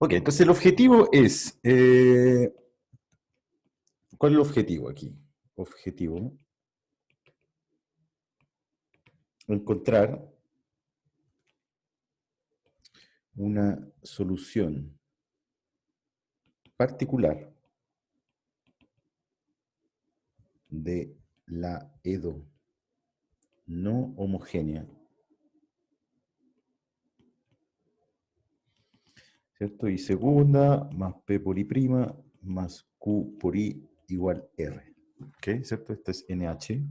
Ok, entonces el objetivo es, ¿cuál es el objetivo aquí? Objetivo, encontrar una solución particular de la EDO no homogénea, ¿cierto? Y segunda más P por I prima más Q por I igual R. ¿Ok? ¿Cierto? Este es NH.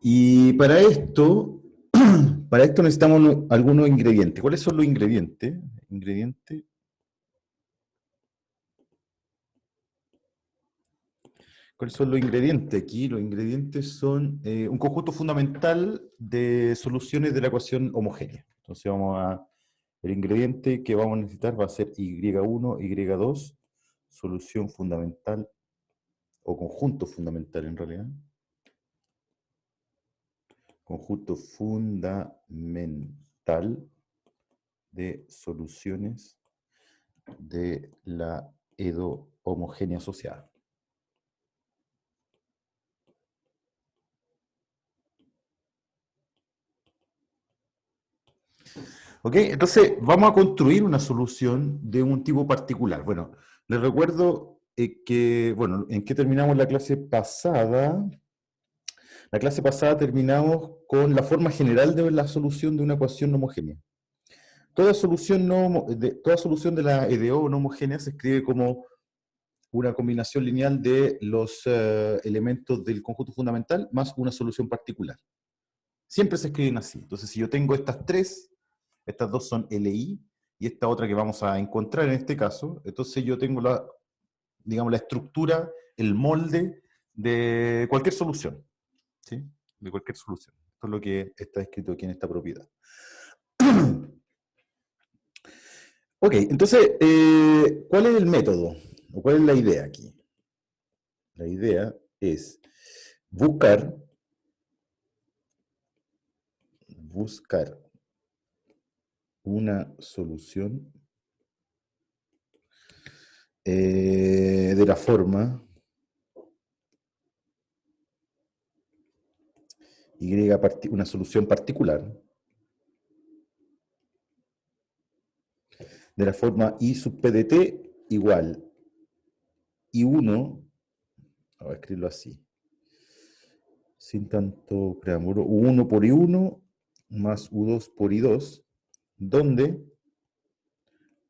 Y para esto necesitamos algunos ingredientes. ¿Cuáles son los ingredientes? Ingrediente. ¿Cuáles son los ingredientes aquí? Los ingredientes son un conjunto fundamental de soluciones de la ecuación homogénea. Entonces el ingrediente que vamos a necesitar va a ser Y1, Y2, solución fundamental, o conjunto fundamental en realidad. Conjunto fundamental de soluciones de la EDO homogénea asociada. ¿Ok? Entonces, vamos a construir una solución de un tipo particular. Bueno, les recuerdo que, bueno, ¿en qué terminamos la clase pasada? La clase pasada terminamos con la forma general de la solución de una ecuación no homogénea. Toda solución de la EDO no homogénea se escribe como una combinación lineal de los elementos del conjunto fundamental más una solución particular. Siempre se escriben así. Entonces, si yo tengo estas tres, estas dos son LI, y esta otra que vamos a encontrar en este caso, entonces yo tengo digamos, la estructura, el molde de cualquier solución. ¿Sí? De cualquier solución. Esto es lo que está escrito aquí en esta propiedad. Ok, entonces, ¿cuál es el método? ¿O cuál es la idea aquí? La idea es buscar una solución de la forma una solución particular de la forma I sub P de T igual I1, voy a escribirlo así, sin tanto preámbulo, U1 por I1 más U2 por I2, donde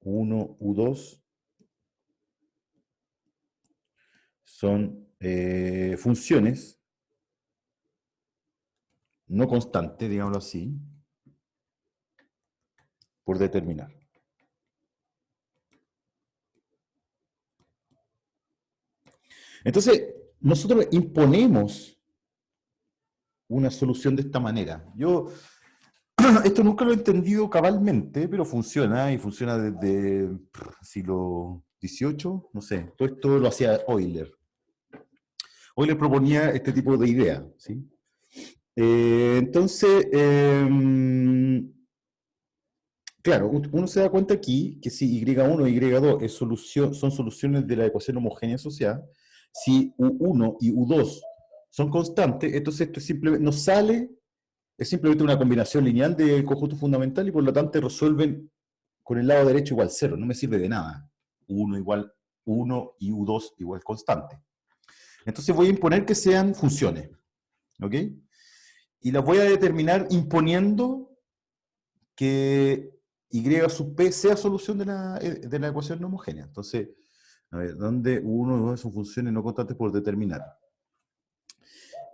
U1, U2 son funciones no constantes, digámoslo así, por determinar. Entonces, nosotros imponemos una solución de esta manera. Esto nunca lo he entendido cabalmente, pero funciona, y funciona desde el siglo XVIII, no sé, todo esto lo hacía Euler. Euler proponía este tipo de idea, ¿sí? Entonces, claro, uno se da cuenta aquí que si Y1 y Y2 son soluciones de la ecuación homogénea asociada, si U1 y U2 son constantes, entonces esto simplemente no sale, es simplemente una combinación lineal del conjunto fundamental y por lo tanto resuelven con el lado derecho igual cero, no me sirve de nada. U1 igual 1 y U2 igual constante. Entonces voy a imponer que sean funciones, ¿ok? Y las voy a determinar imponiendo que Y sub P sea solución de la ecuación no homogénea. Entonces, a ver, ¿dónde 1 y 2 son funciones no constantes por determinar?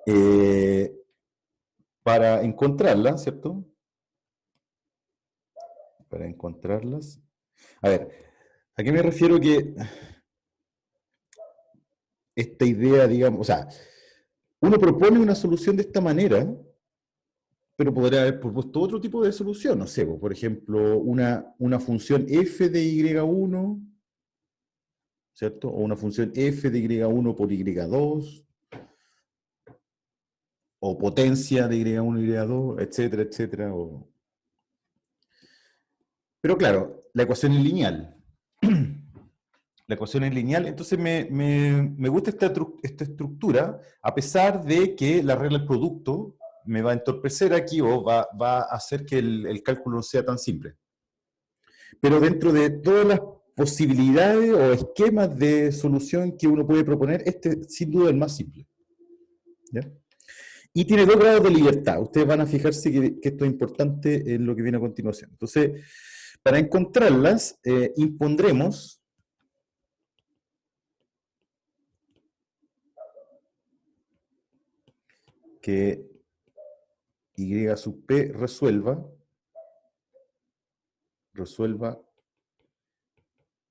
Eh, para encontrarlas, ¿cierto? Para encontrarlas. A ver, ¿a qué me refiero que esta idea, digamos, o sea, uno propone una solución de esta manera, pero podría haber propuesto otro tipo de solución, no sé, por ejemplo, una función f de y1, ¿cierto? O una función f de y1 por y2, o potencia de y1 y y2, etcétera, etcétera. Pero claro, la ecuación es lineal. La ecuación es lineal, entonces me gusta esta estructura, a pesar de que la regla del producto me va a entorpecer aquí o va a hacer que el cálculo no sea tan simple. Pero dentro de todas las posibilidades o esquemas de solución que uno puede proponer, este sin duda es el más simple. ¿Ya? Y tiene 2 grados de libertad. Ustedes van a fijarse que esto es importante en lo que viene a continuación. Entonces, para encontrarlas, impondremos que y sub p resuelva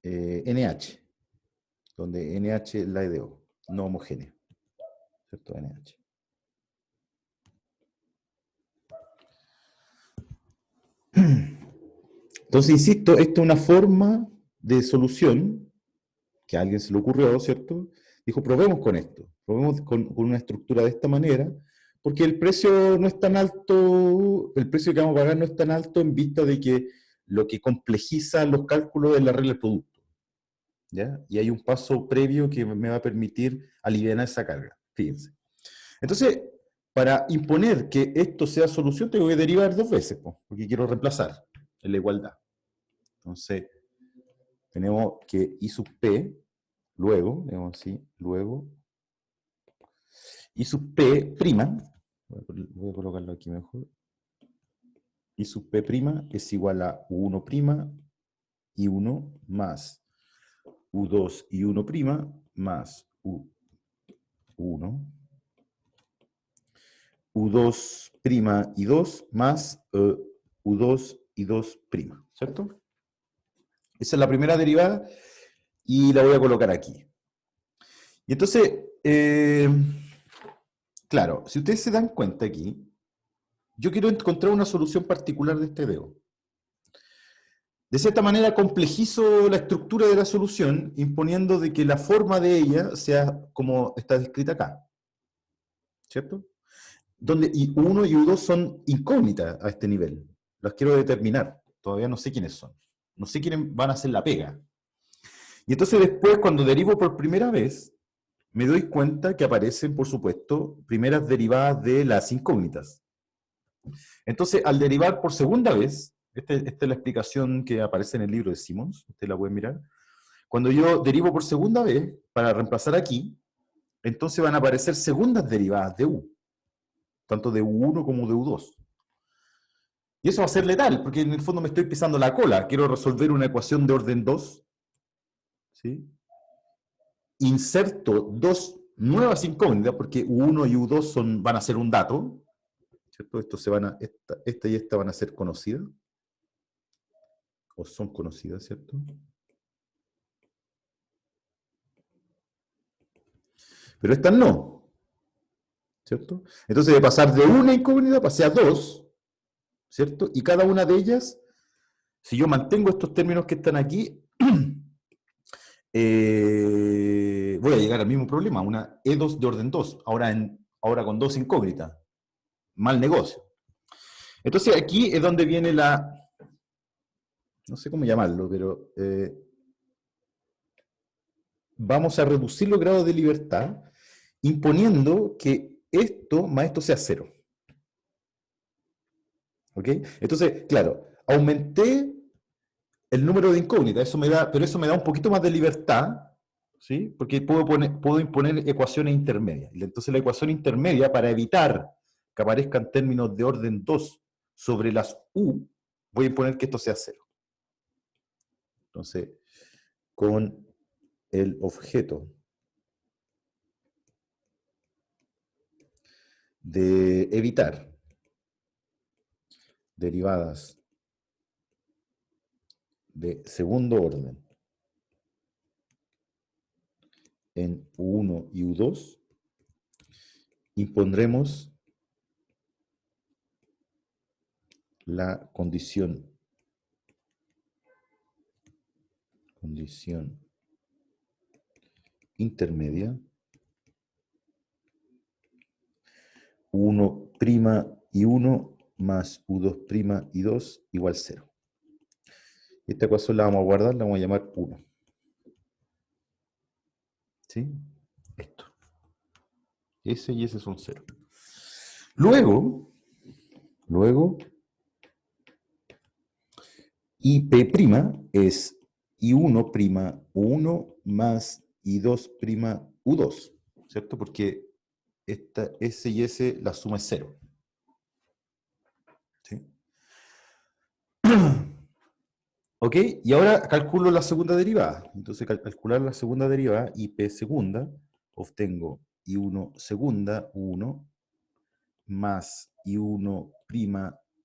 NH, donde NH es la EDO, no homogénea, ¿cierto? NH. Entonces, insisto, esta es una forma de solución que a alguien se le ocurrió, ¿cierto? Dijo, probemos con esto, probemos con una estructura de esta manera, porque el precio no es tan alto, el precio que vamos a pagar no es tan alto en vista de que lo que complejiza los cálculos es la regla del producto. ¿Ya? Y hay un paso previo que me va a permitir aliviar esa carga, fíjense. Entonces, para imponer que esto sea solución, tengo que derivar 2 veces, porque quiero reemplazar en la igualdad. Entonces, tenemos que I sub P, luego, digamos así, luego, I sub P prima, voy a colocarlo aquí mejor, I sub P prima es igual a U1 prima, I1 más U2 y 1 prima más U1, U2 prima y 2 más U2 y 2 prima, ¿cierto? Esa es la primera derivada y la voy a colocar aquí. Y entonces, claro, si ustedes se dan cuenta aquí, yo quiero encontrar una solución particular de este DO. De cierta manera complejizo la estructura de la solución, imponiendo de que la forma de ella sea como está descrita acá. ¿Cierto? Donde U1 y U2 son incógnitas a este nivel. Las quiero determinar. Todavía no sé quiénes son. No sé quiénes van a hacer la pega. Y entonces después, cuando derivo por primera vez, me doy cuenta que aparecen, por supuesto, primeras derivadas de las incógnitas. Entonces, al derivar por segunda vez, esta es la explicación que aparece en el libro de Simons, ustedes la pueden mirar. Cuando yo derivo por segunda vez, para reemplazar aquí, entonces van a aparecer segundas derivadas de U, tanto de U1 como de U2. Y eso va a ser letal, porque en el fondo me estoy pisando la cola. Quiero resolver una ecuación de orden 2, ¿sí? Inserto 2 nuevas incógnitas, porque U1 y U2 van a ser un dato, ¿cierto? Esta y esta van a ser conocidas, o son conocidas, ¿cierto? Pero estas no, ¿cierto? Entonces, de pasar de una incógnita pasé a 2, ¿cierto? Y cada una de ellas, si yo mantengo estos términos que están aquí, voy a llegar al mismo problema, una E2 de orden 2, ahora con 2 incógnitas. Mal negocio. Entonces aquí es donde viene no sé cómo llamarlo, pero vamos a reducir los grados de libertad imponiendo que esto más esto sea 0. ¿Ok? Entonces, claro, aumenté el número de incógnitas, pero eso me da un poquito más de libertad, ¿sí? Porque puedo imponer ecuaciones intermedias. Y entonces la ecuación intermedia, para evitar que aparezcan términos de orden 2 sobre las U, voy a imponer que esto sea 0. Entonces, con el objeto de evitar derivadas de segundo orden en U1 y U2, impondremos la condición intermedia U1' y 1 más U2' y 2 igual 0. Esta ecuación la vamos a guardar, la vamos a llamar 1. ¿Sí? Esto. S y S son 0. Luego, IP' es I1' U1 más I2' U2, ¿cierto? Porque esta S y S, la suma es 0. ¿Sí? ¿Ok? Y ahora calculo la segunda derivada. Entonces, calcular la segunda derivada, IP segunda, obtengo I1 segunda, U1, más I1'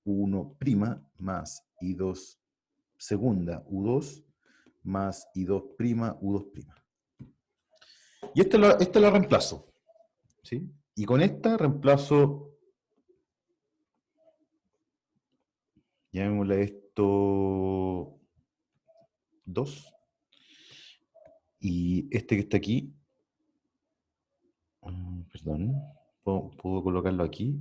U1' más I2 segunda, U2, más I2', U2'. Y esta la reemplazo. ¿Sí? Y con esta reemplazo, llamémosle esto 2. Y este que está aquí, perdón, puedo colocarlo aquí.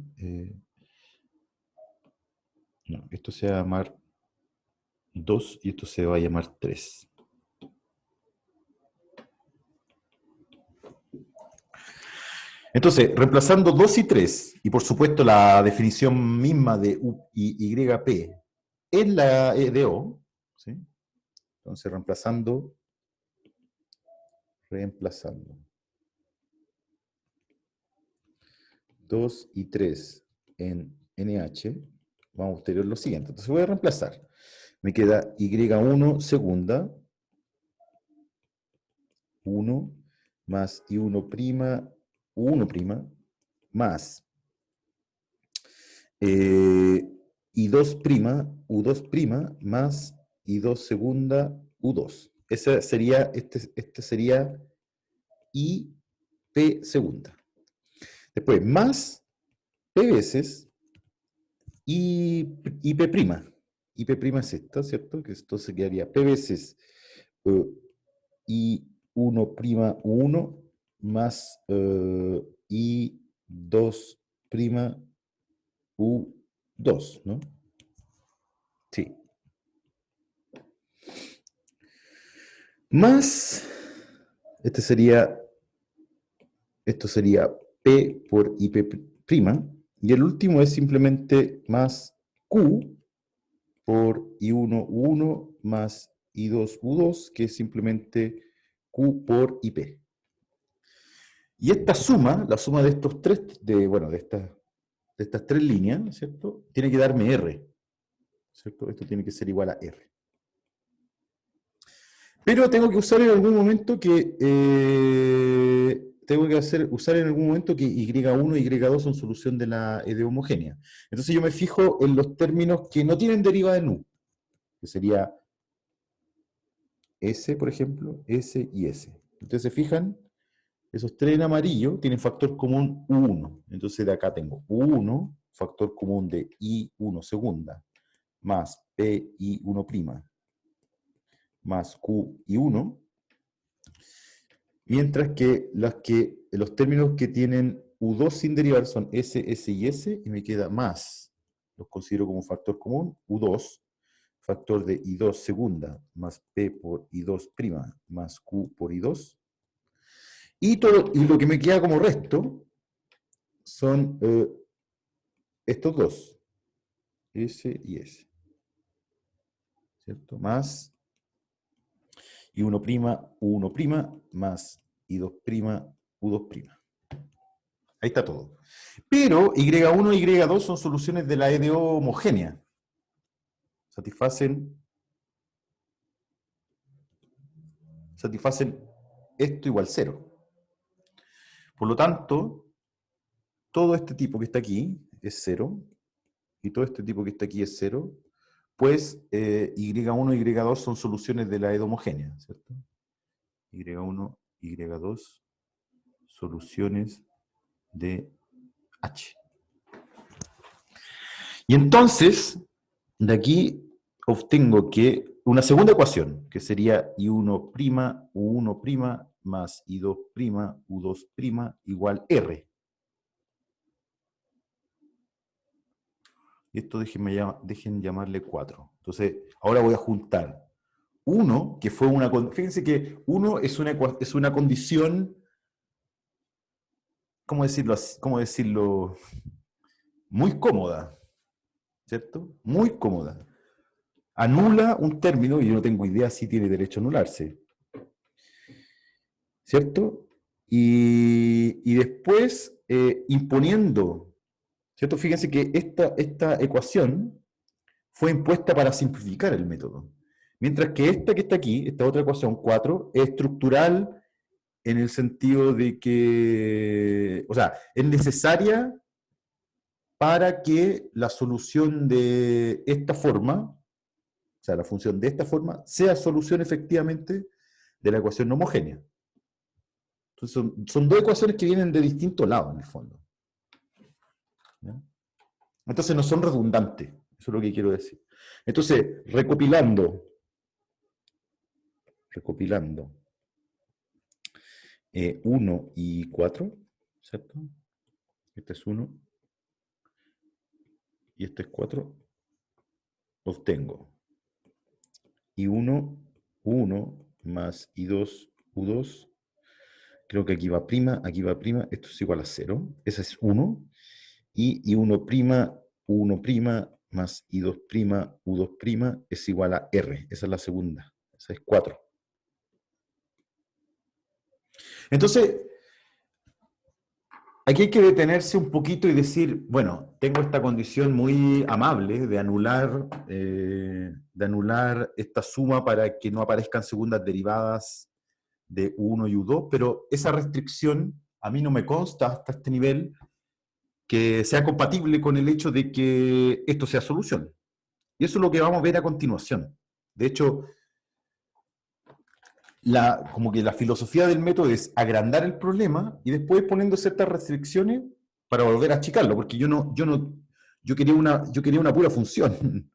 No, esto se va a llamar 2 y esto se va a llamar 3. Entonces, reemplazando 2 y 3, y por supuesto la definición misma de U y YP en la EDO, ¿sí? Entonces, reemplazando 2 y 3 en NH, vamos a obtener lo siguiente. Entonces voy a reemplazar. Me queda Y1 segunda, 1 más I1', U1', más I2', U2', más I2 segunda, U2. Ese sería, este sería IP segunda. Después, más P veces IP'. IP' es esta, ¿cierto? Que esto se quedaría P veces I1' U1 más I2' U2, ¿no? Sí. Más, este sería, esto sería P por IP', y el último es simplemente más Q por I1 U1 más I2 U2, que es simplemente Q por IP. Y esta suma, la suma de estos tres, bueno, de estas tres líneas, ¿cierto? Tiene que darme R, ¿cierto? Esto tiene que ser igual a R. Pero tengo que usar en algún momento que usar en algún momento que Y1 y Y2 son solución de la ED homogénea. Entonces yo me fijo en los términos que no tienen derivada en U, que sería S, por ejemplo, S y S. Ustedes se fijan, esos tres en amarillo tienen factor común U1. Entonces de acá tengo U1, factor común de I1 segunda, más PI1', más QI1, mientras que los términos que tienen U2 sin derivar son S, S y S, y me queda más, los considero como factor común, U2, factor de I2 segunda, más P por I2', más Q por I2, y lo que me queda como resto son estos dos, S y S, ¿cierto? Más I1', U1', más I2', U2'. Ahí está todo. Pero Y1 y Y2 son soluciones de la EDO homogénea. Satisfacen esto igual 0. Por lo tanto, todo este tipo que está aquí es 0, y todo este tipo que está aquí es 0, pues Y1 y Y2 son soluciones de la EDO homogénea, ¿cierto? Y1, Y2, soluciones de H. Y entonces, de aquí obtengo que una segunda ecuación, que sería I1', U1' más I2', U2' igual R. Y esto dejen llamarle 4. Entonces, ahora voy a juntar 1, que fue una... Fíjense que 1 es una condición, ¿cómo decirlo? ¿Cómo decirlo? Muy cómoda, ¿cierto? Muy cómoda. Anula un término, y yo no tengo idea si tiene derecho a anularse, ¿cierto? Y después, imponiendo, ¿cierto? Fíjense que esta ecuación fue impuesta para simplificar el método. Mientras que esta que está aquí, esta otra ecuación 4, es estructural en el sentido de que, o sea, es necesaria para que la solución de esta forma, o sea, la función de esta forma, sea solución efectivamente de la ecuación no homogénea. Entonces son dos ecuaciones que vienen de distintos lados, en el fondo. ¿Ya? Entonces no son redundantes, eso es lo que quiero decir. Entonces, recopilando 1 y 4, ¿cierto? Este es 1 y este es 4, obtengo I1, U1 más I2, U2. Creo que aquí va prima, esto es igual a 0. Ese es 1. Y I1 prima, U1 prima más I2 prima, U2 prima es igual a R. Esa es la segunda. Esa es 4. Entonces, aquí hay que detenerse un poquito y decir, bueno, tengo esta condición muy amable de anular esta suma para que no aparezcan segundas derivadas de U1 y U2, pero esa restricción a mí no me consta hasta este nivel que sea compatible con el hecho de que esto sea solución. Y eso es lo que vamos a ver a continuación. De hecho, como que la filosofía del método es agrandar el problema y después poniendo ciertas restricciones para volver a achicarlo, porque yo quería una pura función.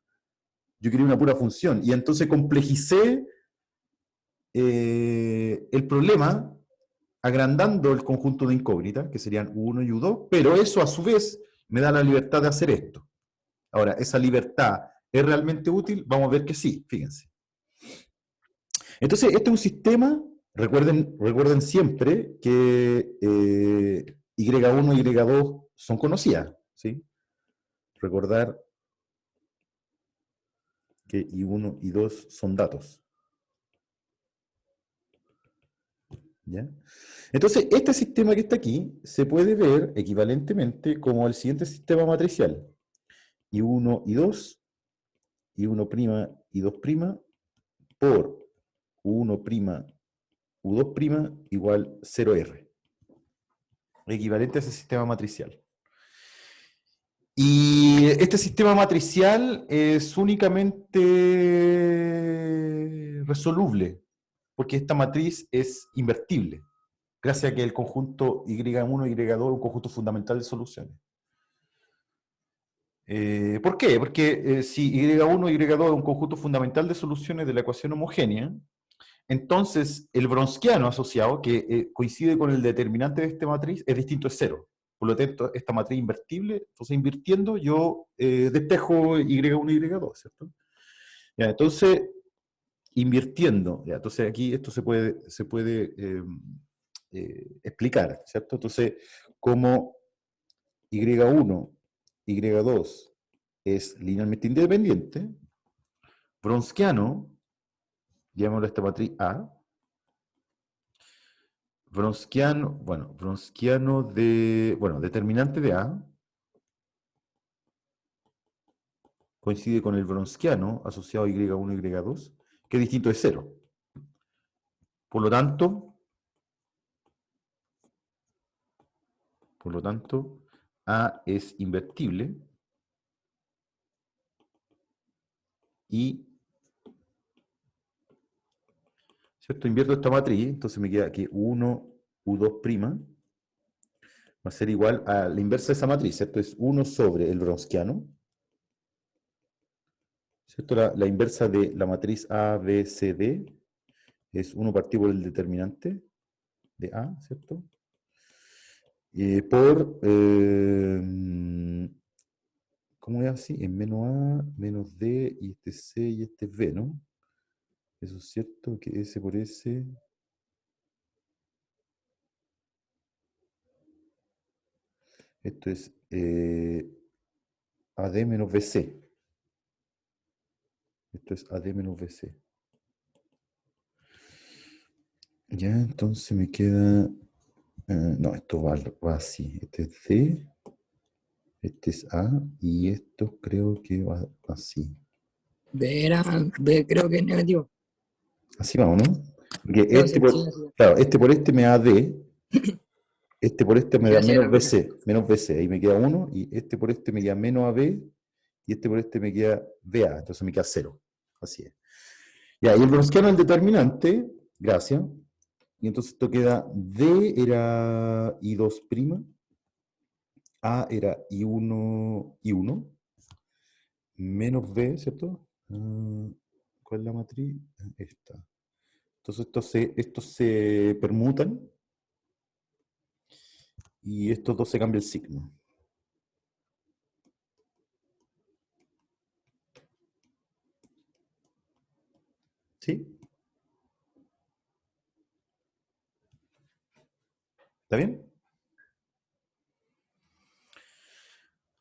Yo quería una pura función. Y entonces complejicé el problema agrandando el conjunto de incógnitas, que serían U1 y U2, pero eso a su vez me da la libertad de hacer esto. Ahora, ¿esa libertad es realmente útil? Vamos a ver que sí, fíjense. Entonces, este es un sistema, recuerden siempre que Y1 y Y2 son conocidas, ¿sí? Recordar que I1 y 2 son datos. ¿Ya? Entonces, este sistema que está aquí se puede ver equivalentemente como el siguiente sistema matricial. I1 y 2, I1', I2' por U1', U2' igual 0R. Equivalente a ese sistema matricial. Y este sistema matricial es únicamente resoluble, porque esta matriz es invertible, gracias a que el conjunto Y1 y Y2 es un conjunto fundamental de soluciones. ¿Por qué? Porque si Y1 y Y2 es un conjunto fundamental de soluciones de la ecuación homogénea, entonces el Wronskiano asociado, que coincide con el determinante de esta matriz, es distinto de cero. Por lo tanto, esta matriz invertible, entonces invirtiendo, yo despejo Y1 y Y2, ¿cierto? Ya, entonces, invirtiendo, ya, entonces aquí esto se puede explicar, ¿cierto? Entonces, como Y1, Y2 es linealmente independiente, Wronskiano, llamémoslo a esta matriz A, determinante de A coincide con el Wronskiano asociado a Y1 y Y2, que es distinto de cero. Por lo tanto, A es invertible y, ¿cierto? Invierto esta matriz, entonces me queda que U1, U2' va a ser igual a la inversa de esa matriz, ¿cierto? Es 1 sobre el Wronskiano, ¿cierto? La inversa de la matriz A, B, C, D es 1 partido por el determinante de A, ¿cierto? Por, ¿cómo es así? En menos A, menos D, y este C y este B, ¿no? Eso es cierto, que S por S. Esto es AD menos BC. Esto es AD menos BC. Ya, entonces me queda... no, esto va así. Este es D, este es A, y esto creo que va así. B creo que es negativo. Así vamos, ¿no? Porque No, sí, sí, así. claro, este por este me da D, este por este me Sí, da así era, menos BC, ahí me queda 1, y este por este me queda menos AB, y este por este me queda BA, entonces me queda 0. Así es. Ya, y el Browniano el determinante, gracias, y entonces esto queda D era I2', A era I1, menos B, ¿cierto? ¿Cuál es la matriz? Esta. Entonces estos se permutan y estos dos se cambia el signo. ¿Sí? ¿Está bien?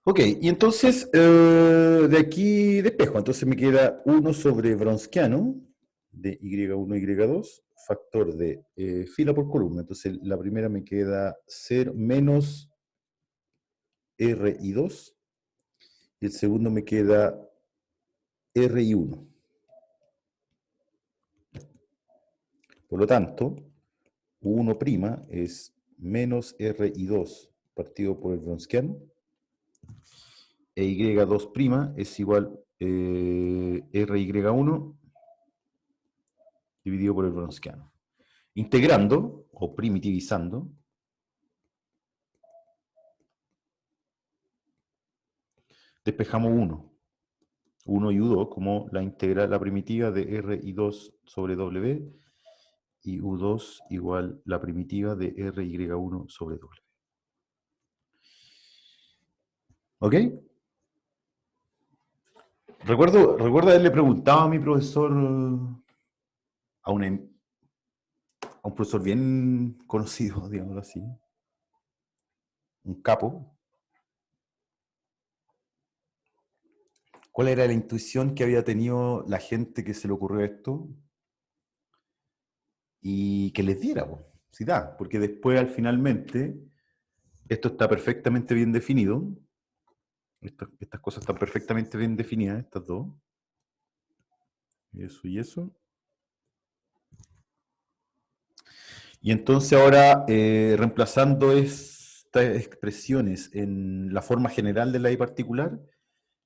Ok, y entonces de aquí despejo. Entonces me queda 1 sobre Browniano de Y1, Y2, factor de fila por columna. Entonces la primera me queda 0 menos RI2 y el segundo me queda RI1. Por lo tanto, U1' es menos RI2 partido por el Browniano e Y2' es igual RY1 dividido por el Browniano. Integrando o primitivizando, despejamos 1. 1 y U2 como la integral, la primitiva de RI2 sobre W y U2 igual la primitiva de RY1 sobre W. ¿Ok? Recuerdo haberle preguntado a mi profesor, a un profesor bien conocido, digámoslo así, un capo, cuál era la intuición que había tenido la gente que se le ocurrió esto y que les diera, po, si da, porque después al finalmente esto está perfectamente bien definido, estas cosas están perfectamente bien definidas, estas dos, eso y eso. Y entonces ahora, reemplazando estas expresiones en la forma general de la I particular,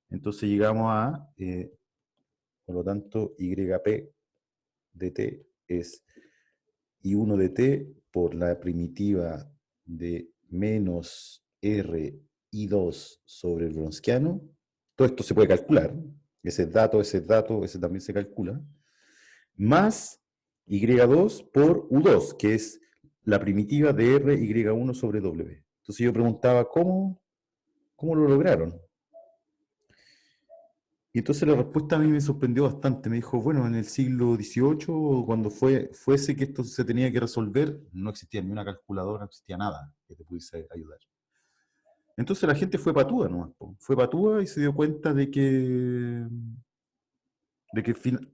entonces llegamos a, por lo tanto, YP de t es I1 de t por la primitiva de menos R I2 sobre el Browniano. Todo esto se puede calcular. Ese dato, ese también se calcula. Más Y2 por U2, que es la primitiva de RY1 sobre W. Entonces yo preguntaba, ¿cómo lo lograron? Y entonces la respuesta a mí me sorprendió bastante. Me dijo, bueno, en el siglo XVIII, cuando fuese que esto se tenía que resolver, no existía ni una calculadora, no existía nada que te pudiese ayudar. Entonces la gente fue patúa nomás. Fue patúa y se dio cuenta de que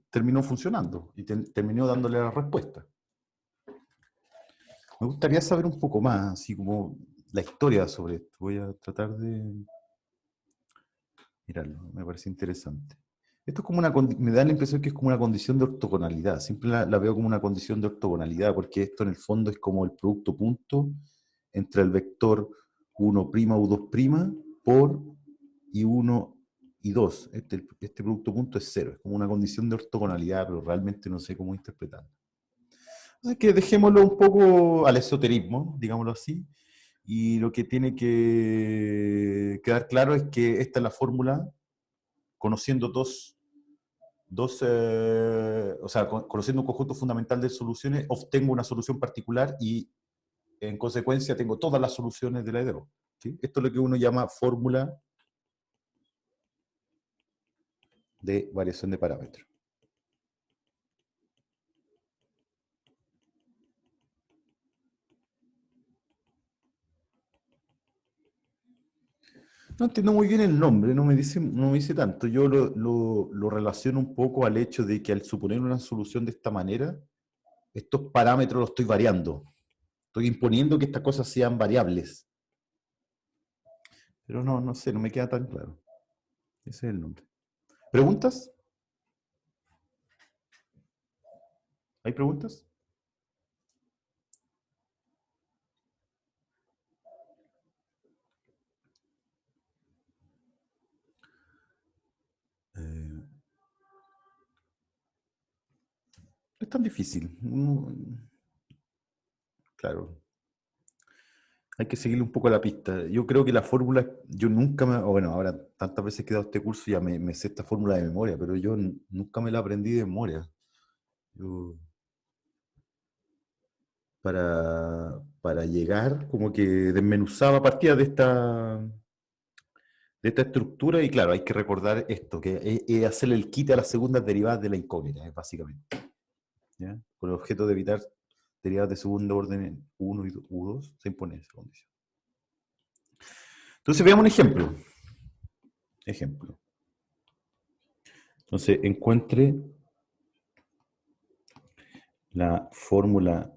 terminó funcionando y terminó dándole la respuesta. Me gustaría saber un poco más, así como la historia sobre esto. Voy a tratar de mirarlo, me parece interesante. Esto es como me da la impresión que es como una condición de ortogonalidad. Siempre la veo como una condición de ortogonalidad, porque esto en el fondo es como el producto punto entre el vector 1', U2' por I1 y 2. Este producto punto es cero. Es como una condición de ortogonalidad, pero realmente no sé cómo interpretarlo. Así que dejémoslo un poco al esoterismo, digámoslo así, y lo que tiene que quedar claro es que esta es la fórmula, conociendo o sea, conociendo un conjunto fundamental de soluciones, obtengo una solución particular y en consecuencia tengo todas las soluciones de la EDO. ¿Sí? Esto es lo que uno llama fórmula de variación de parámetros. No entiendo muy bien el nombre, no me dice tanto. Yo lo relaciono un poco al hecho de que al suponer una solución de esta manera, estos parámetros los estoy variando. Estoy imponiendo que estas cosas sean variables. Pero no sé, no me queda tan claro. Ese es el nombre. ¿Preguntas? ¿Hay preguntas? No es tan difícil. Claro, hay que seguirle un poco la pista. Yo creo que la fórmula, yo nunca me, o bueno, ahora tantas veces que he dado este curso ya me sé esta fórmula de memoria, pero yo nunca me la aprendí de memoria. Yo, para llegar, como que desmenuzaba partidas de esta estructura y claro, hay que recordar esto, que es hacerle el quite a las segundas derivadas de la incógnita, básicamente. ¿Ya? Con el objeto de evitar derivadas de segundo orden en uno y U2, se impone esa condición. Entonces veamos un ejemplo. Ejemplo. Entonces encuentre la fórmula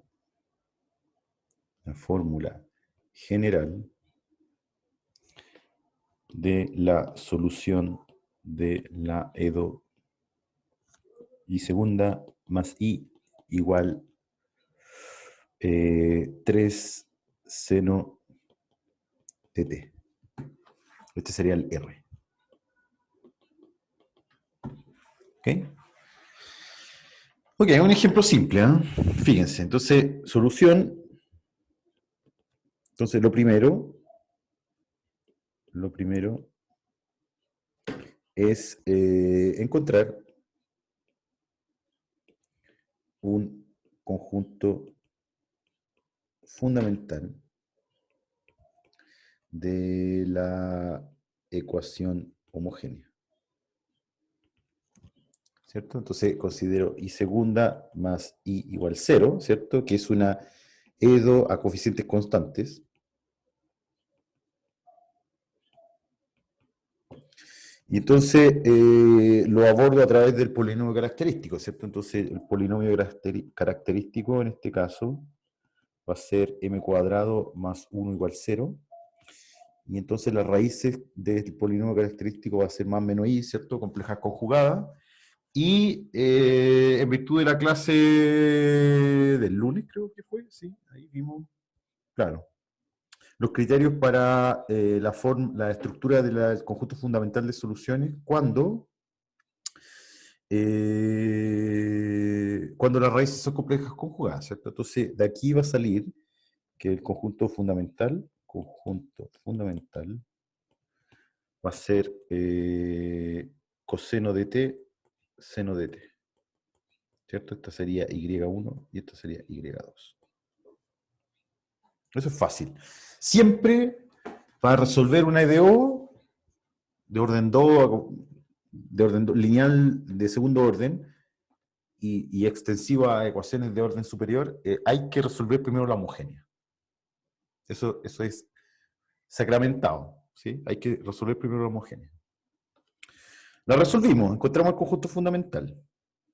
general de la solución de la EDO y segunda más I igual 3 seno de t. Este sería el R. ¿Ok? Ok, un ejemplo simple. Fíjense, entonces, solución. Entonces, lo primero es encontrar un conjunto fundamental de la ecuación homogénea. ¿Cierto? Entonces considero I segunda más I igual 0, ¿cierto? Que es una EDO a coeficientes constantes. Y entonces lo abordo a través del polinomio característico, ¿cierto? Entonces el polinomio característico en este caso va a ser m cuadrado más 1 igual 0. Y entonces las raíces del polinomio característico va a ser más menos i, ¿cierto? Complejas conjugadas. Y en virtud de la clase del lunes, creo que fue, sí, ahí vimos, claro, los criterios para la estructura del conjunto fundamental de soluciones cuando las raíces son complejas conjugadas, ¿cierto? Entonces, de aquí va a salir que el conjunto fundamental va a ser coseno de t, seno de t. ¿Cierto? Esta sería y1 y esta sería y2. Eso es fácil. Siempre para resolver una EDO de orden 2, lineal de segundo orden y extensiva a ecuaciones de orden superior, hay que resolver primero la homogénea. Eso es sacramentado. ¿Sí? Hay que resolver primero la homogénea. La resolvimos, encontramos el conjunto fundamental.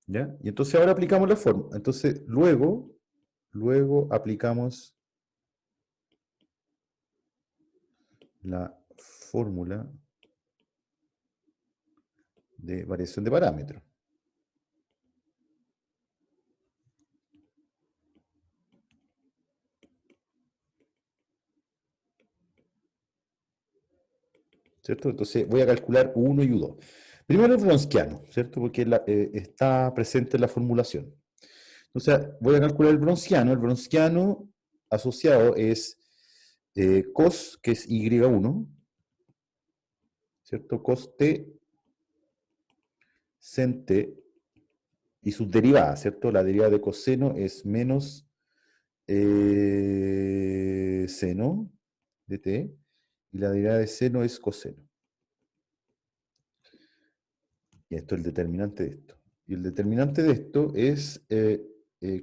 ¿Ya? Y entonces ahora aplicamos la fórmula. Entonces luego aplicamos la fórmula de variación de parámetros. ¿Cierto? Entonces voy a calcular U1 y U2. Primero el Wronskiano, ¿cierto? Porque está presente en la formulación. Entonces voy a calcular el Wronskiano. El Wronskiano asociado es cos, que es Y1, ¿cierto? Cos t, sen t, y sus derivadas, ¿cierto? La derivada de coseno es menos seno de t, y la derivada de seno es coseno. Y esto es el determinante de esto. Y el determinante de esto es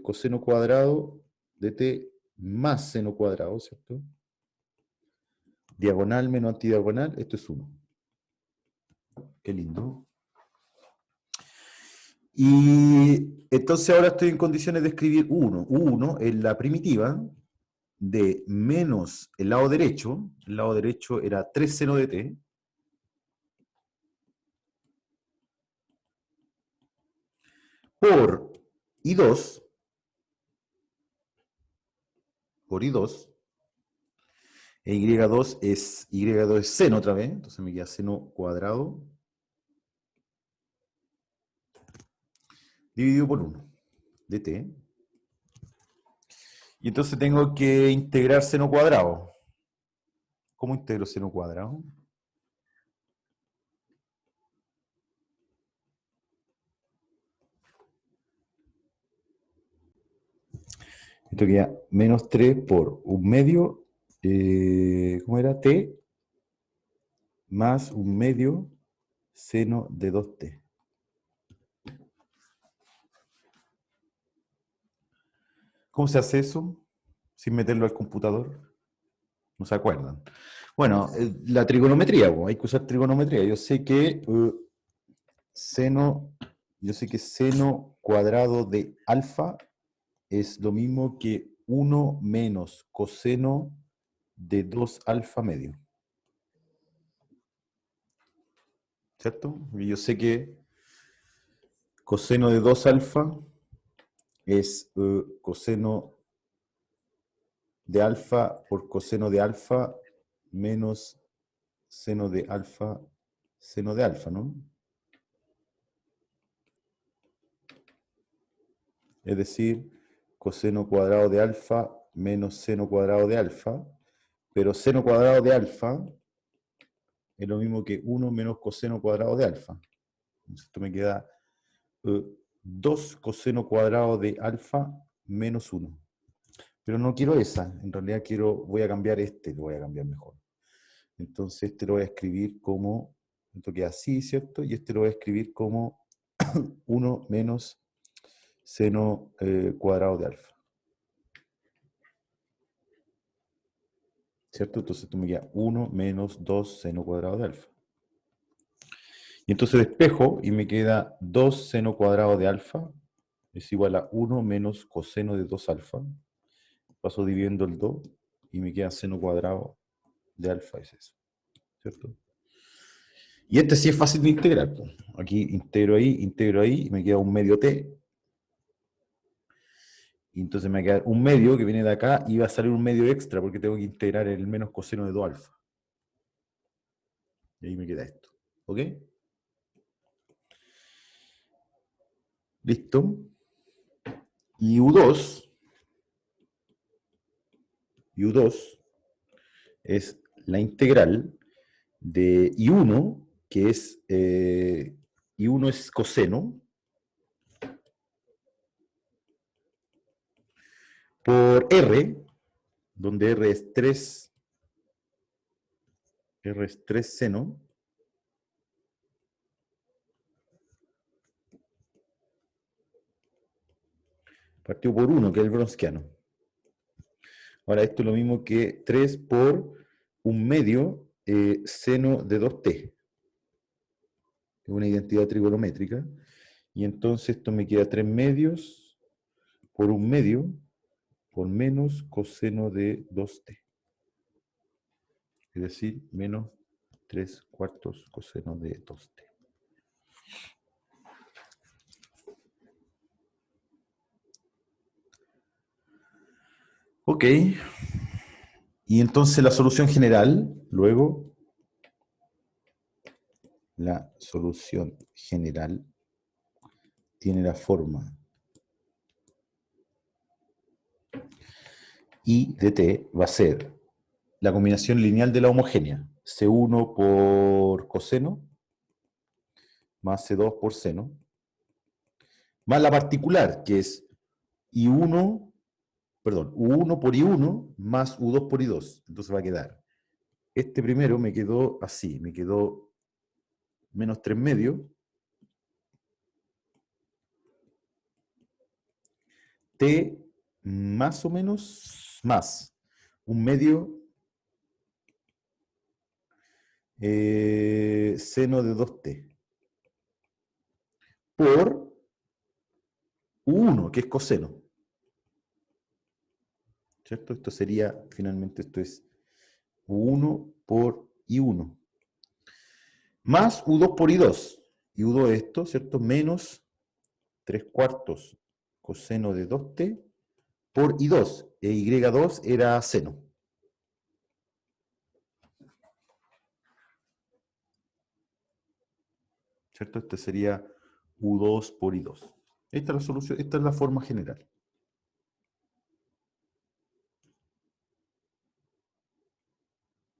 coseno cuadrado de t más seno cuadrado, ¿cierto? diagonal menos antidiagonal, esto es 1. Qué lindo. Y entonces ahora estoy en condiciones de escribir 1. U1 es la primitiva de menos el lado derecho era 3 seno de t, por I2, e y2 es seno otra vez, entonces me queda seno cuadrado dividido por 1 de t. Y entonces tengo que integrar seno cuadrado. ¿Cómo integro seno cuadrado? Esto queda menos 3 por 1/2, ¿cómo era? T, más 1/2 seno de 2t. ¿Cómo se hace eso? Sin meterlo al computador. ¿No se acuerdan? Bueno, la trigonometría, hay que usar trigonometría. Seno, yo sé que seno cuadrado de alfa es lo mismo que 1 menos coseno de 2 alfa medio. ¿Cierto? Y yo sé que coseno de 2 alfa es coseno de alfa por coseno de alfa menos seno de alfa, ¿no? Es decir, coseno cuadrado de alfa menos seno cuadrado de alfa, pero seno cuadrado de alfa es lo mismo que 1 menos coseno cuadrado de alfa. Entonces esto me queda 2 coseno cuadrado de alfa menos 1. Pero no quiero esa, en realidad voy a cambiar lo voy a cambiar mejor. Entonces este lo voy a escribir como, esto queda así, ¿cierto? Y este lo voy a escribir como 1 menos seno cuadrado de alfa. ¿Cierto? Entonces esto me queda 1 menos 2 seno cuadrado de alfa. Y entonces despejo y me queda 2 seno cuadrado de alfa es igual a 1 menos coseno de 2 alfa. Paso dividiendo el 2 y me queda seno cuadrado de alfa, es eso. ¿Cierto? Y este sí es fácil de integrar. Aquí integro ahí y me queda un medio t. Y entonces me va a quedar un medio que viene de acá y va a salir un medio extra porque tengo que integrar el menos coseno de 2 alfa. Y ahí me queda esto. ¿Ok? Listo. Y U2 es la integral de I1, que es, I1 es coseno, por R, donde R es 3 seno, partido por 1, que es el Wronskiano. Ahora, esto es lo mismo que 3 por 1/2 seno de 2t. Es una identidad trigonométrica. Y entonces esto me queda 3 medios por 1/2 por menos coseno de 2t. Es decir, menos 3/4 coseno de 2t. Ok. Y entonces la solución general, luego, la solución general tiene la forma I de t va a ser la combinación lineal de la homogénea, C1 por coseno, más C2 por seno, más la particular, que es U1 por I1 más U2 por I2. Entonces va a quedar, este primero me quedó así, me quedó menos 3 medios, T más o menos más 1/2 seno de 2t por U1, que es coseno. ¿Cierto? Esto sería, finalmente, esto es U1 por I1. Más U2 por I2. Y U2 es esto, ¿cierto? Menos 3/4 coseno de 2t por I2. E Y2 era seno. ¿Cierto? Este sería U2 por I2. Esta es la solución, esta es la forma general.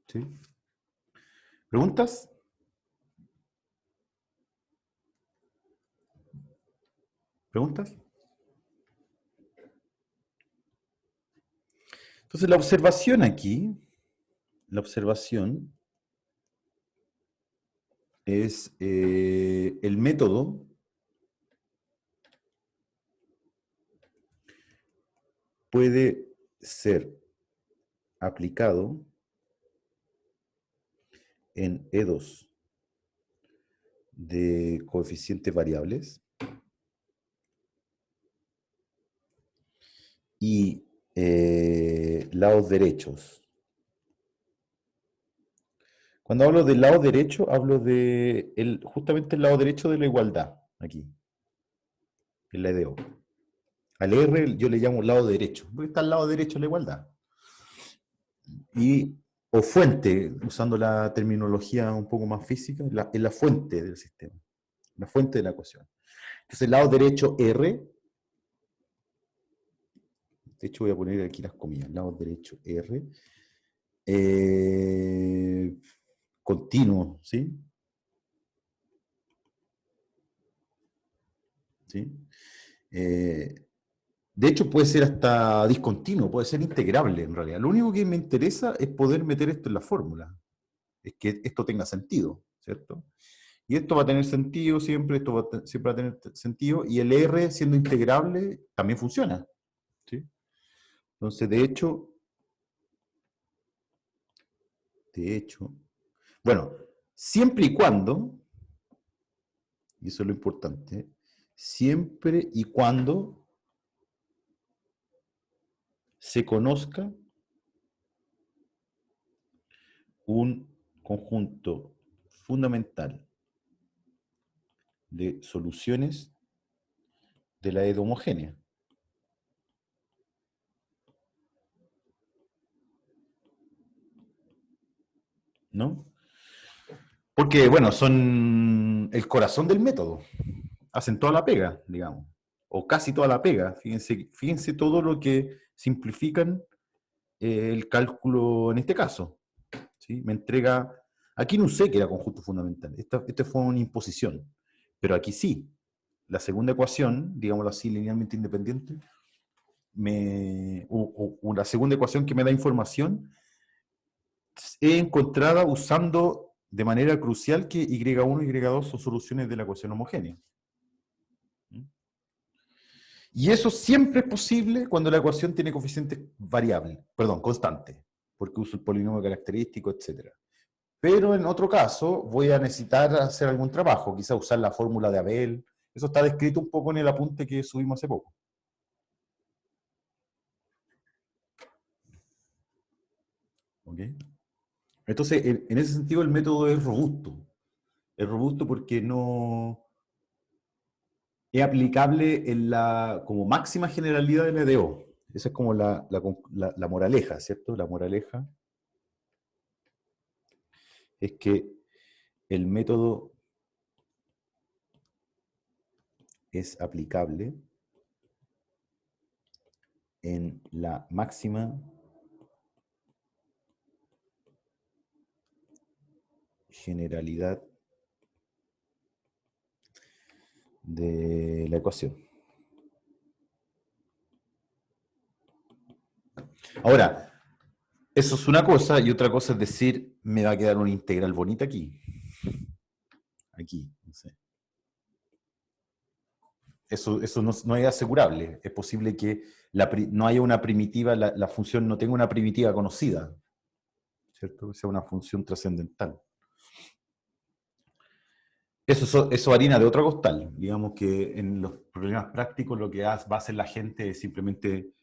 ¿Sí? ¿Preguntas? ¿Preguntas? Entonces la observación aquí, la observación es el método puede ser aplicado en E2 de coeficientes variables y lados derechos. Cuando hablo del lado derecho, hablo de justamente el lado derecho de la igualdad, aquí, en la EDO. Al R yo le llamo lado derecho, porque está al lado derecho de la igualdad. O fuente, usando la terminología un poco más física, es la fuente del sistema, la fuente de la ecuación. Entonces, el lado derecho R, de hecho voy a poner aquí las comillas, lado derecho R, continuo, ¿sí? ¿Sí? De hecho, puede ser hasta discontinuo, puede ser integrable en realidad. Lo único que me interesa es poder meter esto en la fórmula, es que esto tenga sentido, ¿cierto? Y esto va a tener sentido siempre, siempre va a tener sentido, y el R siendo integrable también funciona, ¿sí? Entonces, bueno, siempre y cuando, y eso es lo importante, siempre y cuando se conozca un conjunto fundamental de soluciones de la EDO homogénea. ¿No? Porque, bueno, son el corazón del método. Hacen toda la pega, digamos. O casi toda la pega. Fíjense todo lo que simplifican el cálculo en este caso. ¿Sí? Me entrega. Aquí no sé que era conjunto fundamental. Esta fue una imposición. Pero aquí sí. La segunda ecuación, digámoslo así, linealmente independiente, o la segunda ecuación que me da información, he encontrado usando de manera crucial que Y1 y Y2 son soluciones de la ecuación homogénea. Y eso siempre es posible cuando la ecuación tiene coeficientes variables, perdón, constantes, porque uso el polinomio característico, etc. Pero en otro caso voy a necesitar hacer algún trabajo, quizá usar la fórmula de Abel. Eso está descrito un poco en el apunte que subimos hace poco. ¿Ok? Entonces, en ese sentido, el método es robusto. Es robusto porque no es aplicable en como máxima generalidad del EDO. Esa es como la moraleja, ¿cierto? La moraleja es que el método es aplicable en la máxima generalidad de la ecuación. Ahora, eso es una cosa, y otra cosa es decir, me va a quedar una integral bonita aquí. Aquí, no sé. Eso no es asegurable. Es posible que no haya una primitiva, la función no tenga una primitiva conocida, ¿cierto? Que sea una función trascendental. Eso harina de otra costal. Digamos que en los problemas prácticos lo que va a hacer la gente es simplemente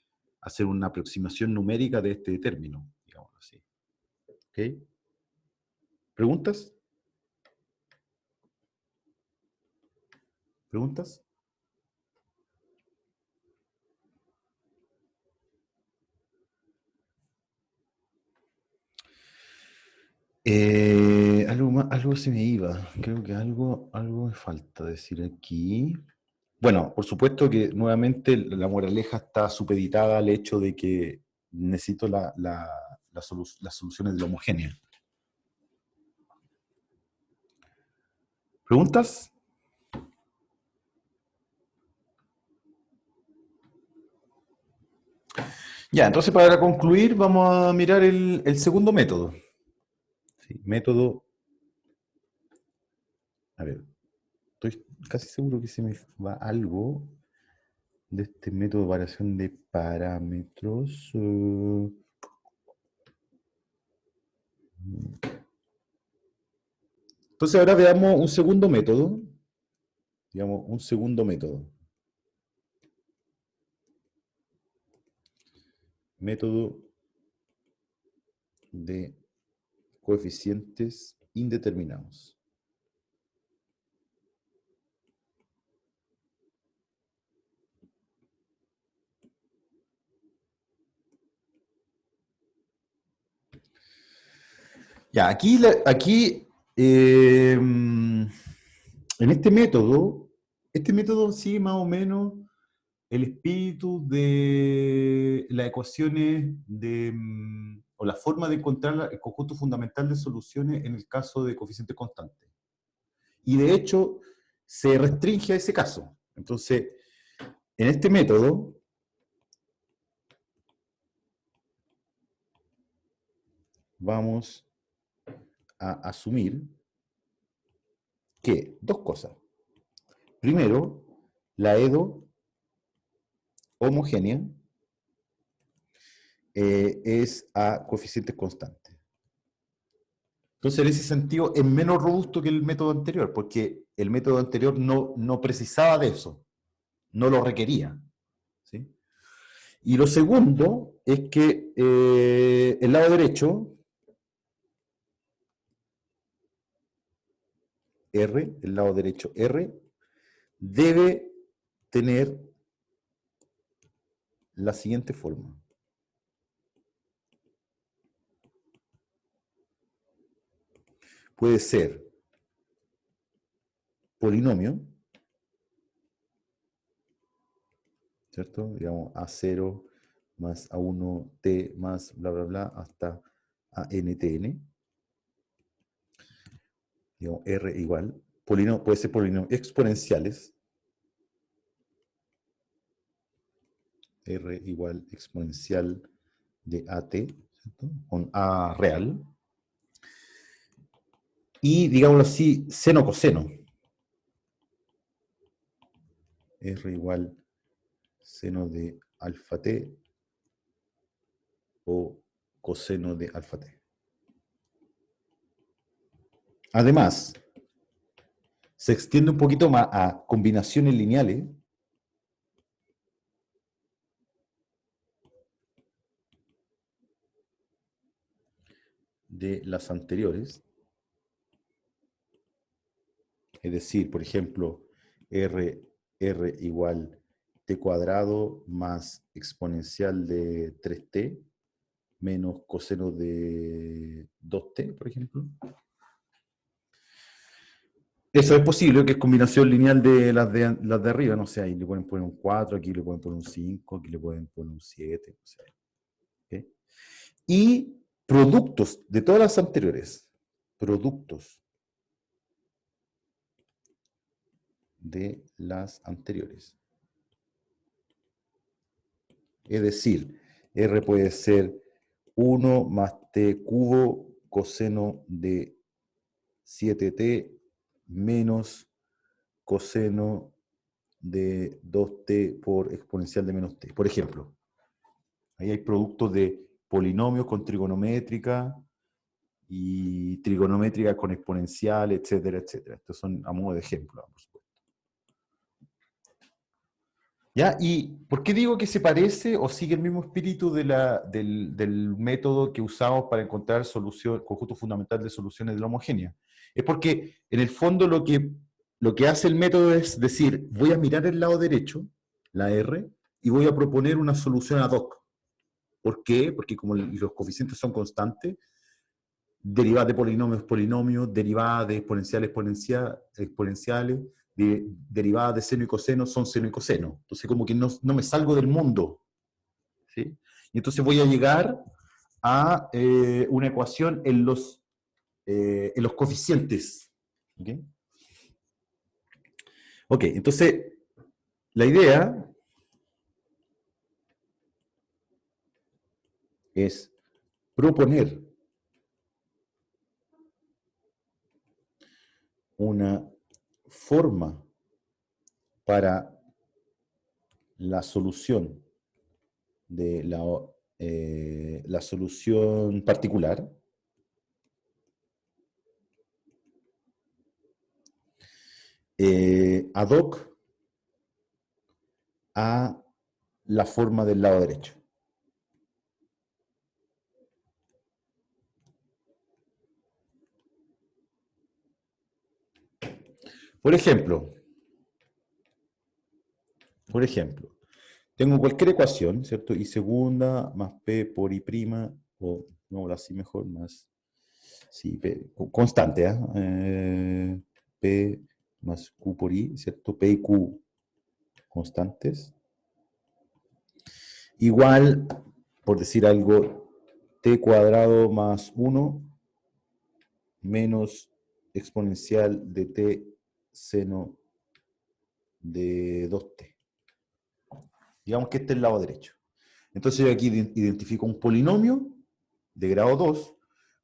hacer una aproximación numérica de este término, digamos así. ¿Ok? ¿Preguntas? ¿Preguntas? Algo más, algo se me iba. Creo que algo me falta decir aquí. Bueno, por supuesto que nuevamente la moraleja está supeditada al hecho de que necesito las soluciones de la homogénea. ¿Preguntas? Ya, entonces para concluir vamos a mirar el segundo método. Sí, método, a ver, estoy casi seguro que se me va algo de este método de variación de parámetros. Entonces ahora veamos un segundo método. Digamos, un segundo método. Método de coeficientes indeterminados. Ya, aquí en este método sigue más o menos el espíritu de las ecuaciones o la forma de encontrar el conjunto fundamental de soluciones en el caso de coeficientes constantes. Y de hecho, se restringe a ese caso. Entonces, en este método, vamos a asumir que dos cosas. Primero, la EDO homogénea es a coeficientes constantes. Entonces, en ese sentido, es menos robusto que el método anterior, porque el método anterior no precisaba de eso, no lo requería. ¿Sí? Y lo segundo es que el lado derecho, R, el lado derecho R, debe tener la siguiente forma. Puede ser polinomio, ¿cierto? Digamos A0 más A1T más bla, bla, bla, hasta ANTN. Digamos, R igual. Puede ser polinomios exponenciales. R igual exponencial de AT, ¿cierto? Con A real. Y, digámoslo así, seno-coseno. R igual seno de alfa t o coseno de alfa t. Además, se extiende un poquito más a combinaciones lineales de las anteriores. Es decir, por ejemplo, R igual t cuadrado más exponencial de 3t menos coseno de 2t, por ejemplo. Eso es posible, que es combinación lineal de las de arriba, no sé, ahí le pueden poner un 4, aquí le pueden poner un 5, aquí le pueden poner un 7, no sé. ¿Okay? Y productos de todas las anteriores, productos de las anteriores. Es decir, R puede ser 1 más t cubo coseno de 7t menos coseno de 2t por exponencial de menos t. Por ejemplo, ahí hay productos de polinomios con trigonométrica y trigonométrica con exponencial, etcétera, etcétera. Estos son a modo de ejemplo, por supuesto. ¿Ya? ¿Y por qué digo que se parece o sigue el mismo espíritu del método que usamos para encontrar conjunto fundamental de soluciones de la homogénea? Es porque, en el fondo, lo que hace el método es decir, voy a mirar el lado derecho, la R, y voy a proponer una solución ad hoc. ¿Por qué? Porque como los coeficientes son constantes, derivadas de polinomios, polinomios, derivadas de exponenciales, derivadas de seno y coseno son seno y coseno. Entonces como que no me salgo del mundo. ¿Sí? Y entonces voy a llegar a una ecuación en los coeficientes. ¿Ok? Ok, entonces la idea es proponer una forma para la solución de la solución particular ad hoc a la forma del lado derecho. Por ejemplo, tengo cualquier ecuación, ¿cierto? I segunda más P por I prima, o no, así mejor, más, sí, P, constante, P más Q por I, ¿cierto? P y Q constantes. Igual, por decir algo, T cuadrado más 1 menos exponencial de T seno de 2T. Digamos que este es el lado derecho. Entonces yo aquí identifico un polinomio de grado 2,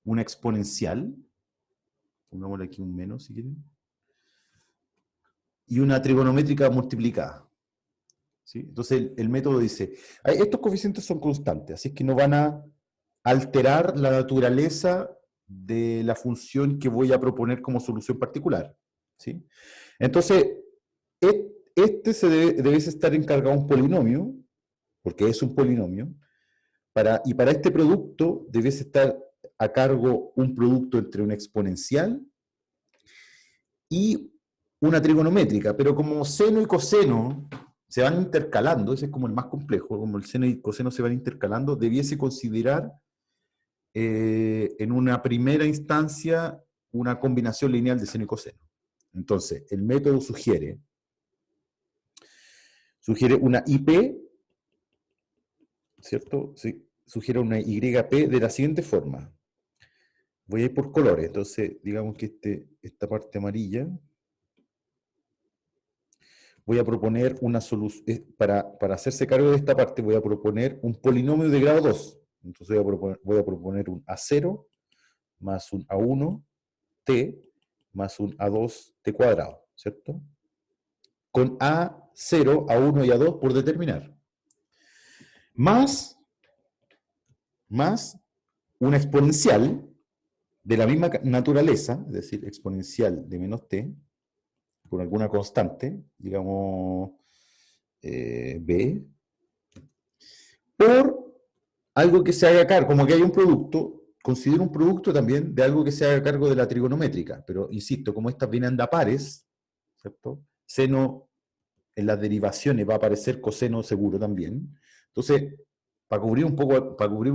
una exponencial, pongámosle aquí un menos si quieren, y una trigonométrica multiplicada. ¿Sí? Entonces el método dice, estos coeficientes son constantes, así es que no van a alterar la naturaleza de la función que voy a proponer como solución particular. ¿Sí? Entonces, este debe estar encargado un polinomio, porque es un polinomio, y para este producto debes estar a cargo un producto entre una exponencial y una trigonométrica, pero como seno y coseno se van intercalando, ese es como el más complejo, como el seno y coseno se van intercalando, debiese considerar en una primera instancia una combinación lineal de seno y coseno. Entonces, el método sugiere una IP, ¿cierto? Sí, sugiere una YP de la siguiente forma. Voy a ir por colores, entonces digamos que esta parte amarilla, voy a proponer una solución, para hacerse cargo de esta parte voy a proponer un polinomio de grado 2. Entonces voy a proponer un A0 más un A1 T más un A2 T cuadrado, ¿cierto? Con A0, A1 y A2 por determinar. Más una exponencial de la misma naturaleza, es decir, exponencial de menos t, por alguna constante, digamos b, por algo que se haga cargo, como que hay un producto, considero un producto también de algo que se haga cargo de la trigonométrica, pero insisto, como estas vienen a pares, ¿cierto? Seno en las derivaciones va a aparecer coseno seguro también. Entonces, para cubrir un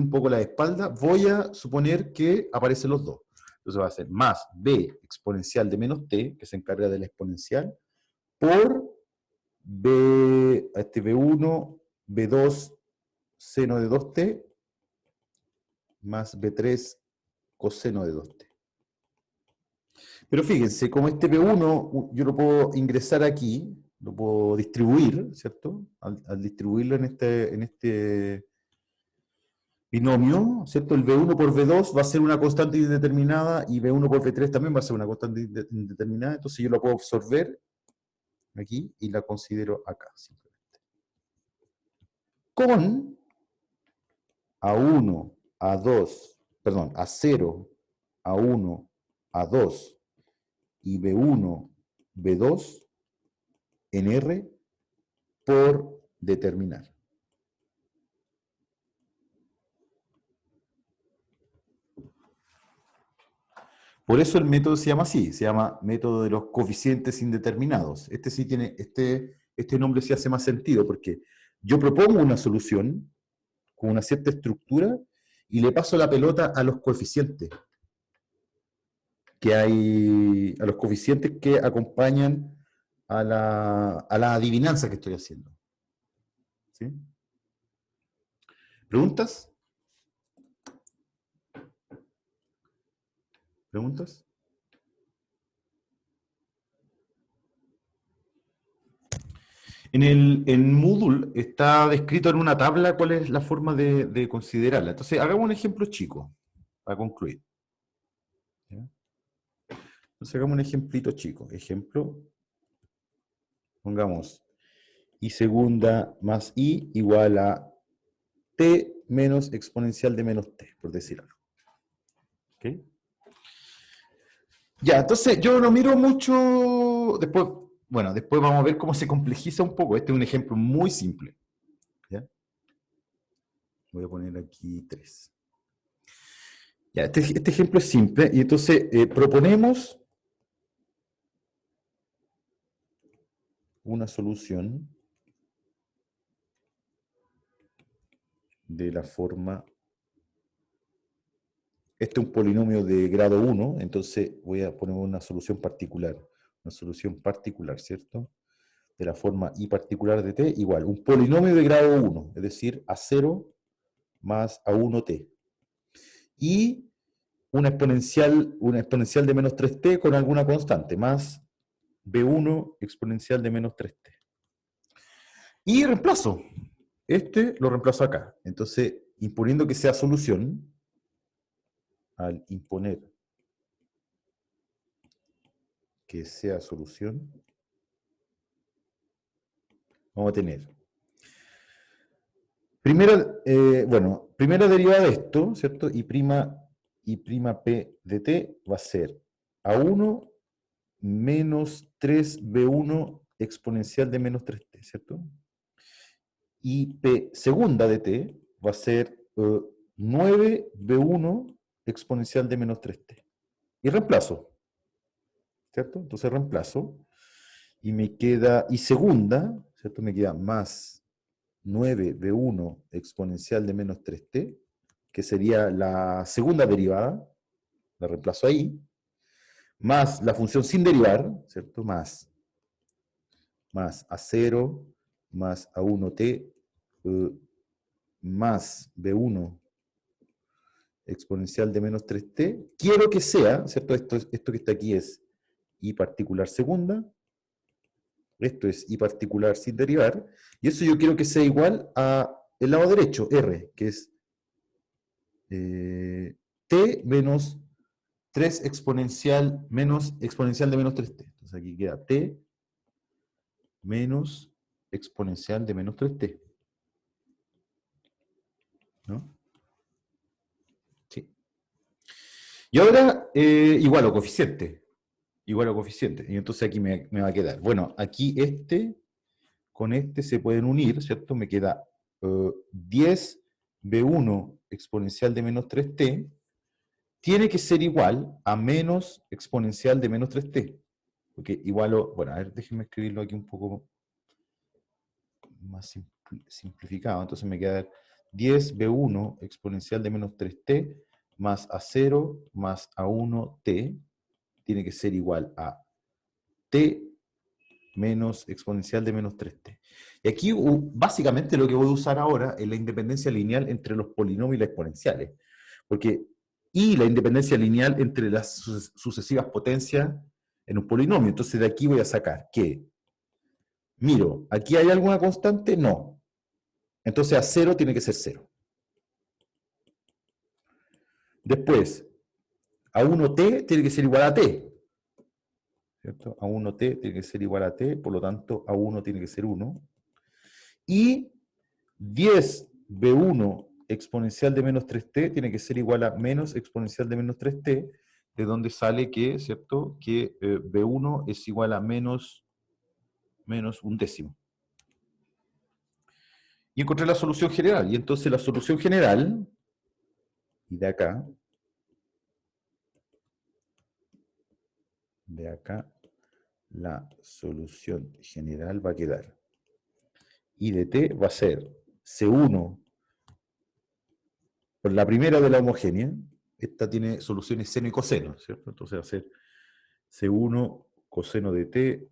poco la espalda, voy a suponer que aparecen los dos. Entonces va a ser más b exponencial de menos t, que se encarga de la exponencial, por b1, b2 seno de 2t, más b3 coseno de 2t. Pero fíjense, como este b1 yo lo puedo ingresar aquí, lo puedo distribuir, ¿cierto? Al distribuirlo en este binomio, ¿cierto? El B1 por B2 va a ser una constante indeterminada y B1 por B3 también va a ser una constante indeterminada, entonces yo la puedo absorber aquí y la considero acá, simplemente. Con A1, A2, perdón, A0 A1, A2 y B1, B2 en R por determinar. Por eso el método se llama así, se llama método de los coeficientes indeterminados. Este sí tiene, este nombre sí hace más sentido, porque yo propongo una solución con una cierta estructura y le paso la pelota a los coeficientes que hay, a los coeficientes que acompañan a la adivinanza que estoy haciendo. ¿Sí? ¿Preguntas? ¿Preguntas? En Moodle está descrito en una tabla cuál es la forma de considerarla. Entonces, hagamos un ejemplo chico para concluir. ¿Ya? Entonces, hagamos un ejemplito chico. Ejemplo, pongamos y segunda más i igual a t menos exponencial de menos t, por decir algo. ¿Ok? Ya, entonces yo lo miro mucho, después, bueno, después vamos a ver cómo se complejiza un poco. Este es un ejemplo muy simple. ¿Ya? Voy a poner aquí 3. Ya, este ejemplo es simple, y entonces proponemos una solución de la forma, este es un polinomio de grado 1, entonces voy a poner una solución particular, ¿cierto? De la forma i particular de t igual, un polinomio de grado 1, es decir, a0 más a1t. Y una exponencial de menos 3t con alguna constante, más b1 exponencial de menos 3t. Y reemplazo. Este lo reemplazo acá. Entonces, imponiendo que sea solución, al imponer que sea solución, vamos a tener primera derivada de esto, ¿cierto? Y prima p de t va a ser a1 menos 3b1 exponencial de menos 3t, ¿cierto? Y p segunda de t va a ser 9b1 exponencial de menos 3t. Y reemplazo, ¿cierto? Entonces reemplazo y me queda, y segunda, ¿cierto? Me queda más 9b1 exponencial de menos 3t, que sería la segunda derivada, la reemplazo ahí, más la función sin derivar, ¿cierto? Más a0 más a1t más b1 exponencial de menos 3t. Quiero que sea, ¿cierto? Esto que está aquí es i particular segunda, esto es i particular sin derivar, y eso yo quiero que sea igual a el lado derecho, r, que es t menos 3 exponencial menos exponencial de menos 3t. Entonces aquí queda t menos exponencial de menos 3t. ¿No? Sí. Y ahora, igual o coeficiente. Igual o coeficiente. Y entonces aquí me va a quedar. Bueno, aquí con este se pueden unir, ¿cierto? Me queda 10b1 exponencial de menos 3t. Tiene que ser igual a menos exponencial de menos 3t. Porque igual o, bueno, a ver, déjenme escribirlo aquí un poco más simplificado. Entonces me queda 10b1 exponencial de menos 3t más a0 más a1t tiene que ser igual a t menos exponencial de menos 3t. Y aquí básicamente lo que voy a usar ahora es la independencia lineal entre los polinomios y las exponenciales. Y la independencia lineal entre las sucesivas potencias en un polinomio. Entonces de aquí voy a sacar que, miro, ¿aquí hay alguna constante? No. Entonces a0 tiene que ser 0. Después, a1t tiene que ser igual a t. ¿Cierto? A1t tiene que ser igual a t, por lo tanto a1 tiene que ser 1. Y 10b1 exponencial de menos 3t tiene que ser igual a menos exponencial de menos 3t, de donde sale que, ¿cierto? Que B1 es igual a menos un décimo. Y encontré la solución general. Y entonces la solución general, y de acá, la solución general va a quedar. Y de T va a ser C1 por la primera de la homogénea. Esta tiene soluciones seno y coseno, ¿cierto? Entonces va a ser C1 coseno de T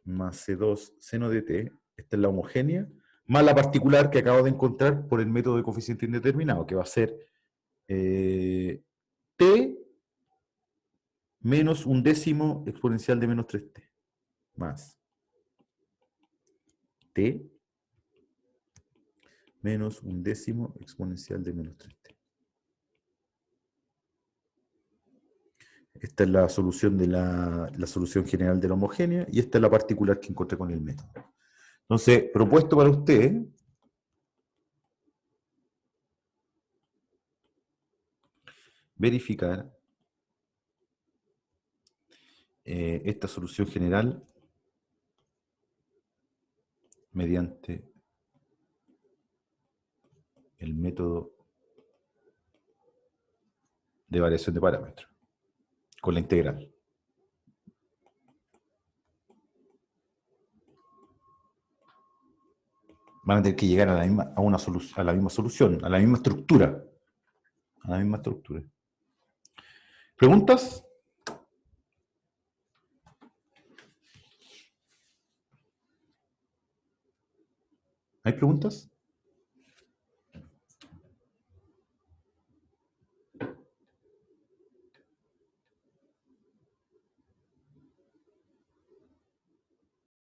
más C2 seno de T. Esta es la homogénea, más la particular que acabo de encontrar por el método de coeficiente indeterminado, que va a ser T menos un décimo exponencial de menos 3T, más T menos un décimo exponencial de menos 3T. Esta es la solución de la solución general de la homogénea y esta es la particular que encontré con el método. Entonces, propuesto para usted, verificar esta solución general mediante el método de variación de parámetros, con la integral. Van a tener que llegar a la misma, a la misma solución, a la misma estructura. A la misma estructura. ¿Preguntas? ¿Hay preguntas?